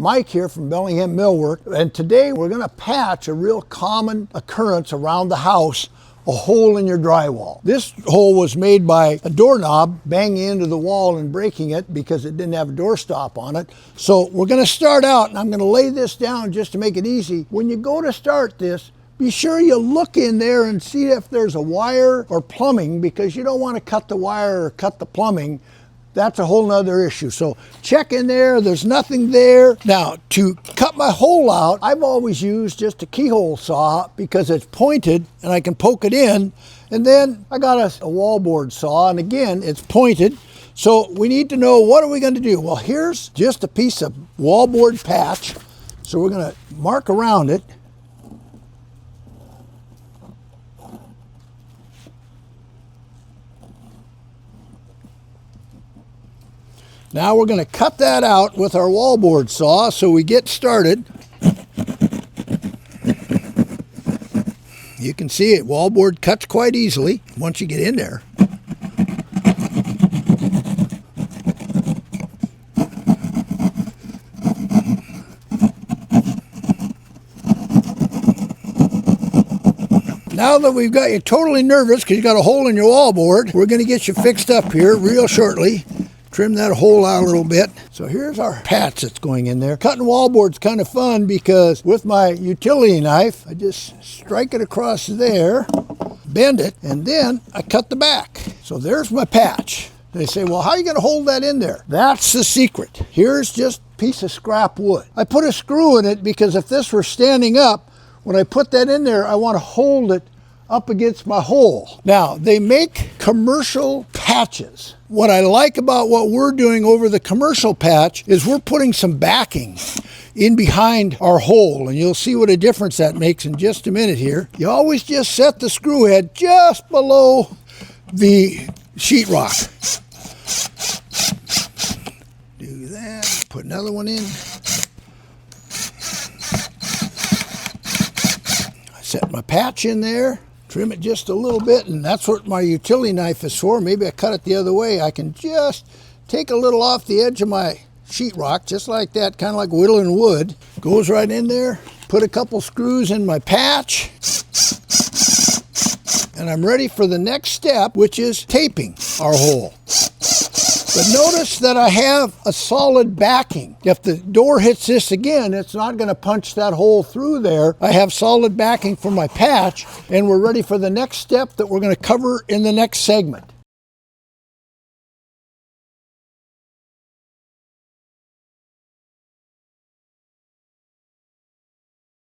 Mike here from Bellingham Millwork, and today we're going to patch a real common occurrence around the house, a hole in your drywall. This hole was made by a doorknob banging into the wall and breaking it because it didn't have a doorstop on it. So we're going to start out, and I'm going to lay this down just to make it easy. When you go to start this, be sure you look in there and see if there's a wire or plumbing, because you don't want to cut the wire or cut the plumbing. That's a whole nother issue. So check in there, there's nothing there. Now, to cut my hole out, I've always used just a keyhole saw because it's pointed and I can poke it in. And then I got a wallboard saw, and again, it's pointed. So we need to know, what are we going to do? Well, here's just a piece of wallboard patch. So we're going to mark around it. Now we're going to cut that out with our wallboard saw so we get started. You can see it, wallboard cuts quite easily once you get in there. Now that we've got you totally nervous because you got a hole in your wallboard, we're going to get you fixed up here real shortly. Trim that hole out a little bit. So here's our patch that's going in there. Cutting wallboard's kind of fun because with my utility knife, I just strike it across there, bend it, and then I cut the back. So there's my patch. They say, well, how are you going to hold that in there? That's the secret. Here's just a piece of scrap wood. I put a screw in it because if this were standing up, when I put that in there, I want to hold it up against my hole. Now, they make commercial patches. What I like about what we're doing over the commercial patch is we're putting some backing in behind our hole, and you'll see what a difference that makes in just a minute here. You always just set the screw head just below the sheetrock. Do that, put another one in. I set my patch in there. Trim it just a little bit, and that's what my utility knife is for. Maybe I cut it the other way. I can just take a little off the edge of my sheetrock, just like that, kind of like whittling wood. Goes right in there. Put a couple screws in my patch. And I'm ready for the next step, which is taping our hole. But notice that I have a solid backing. If the door hits this again, it's not going to punch that hole through there. I have solid backing for my patch, and we're ready for the next step that we're going to cover in the next segment.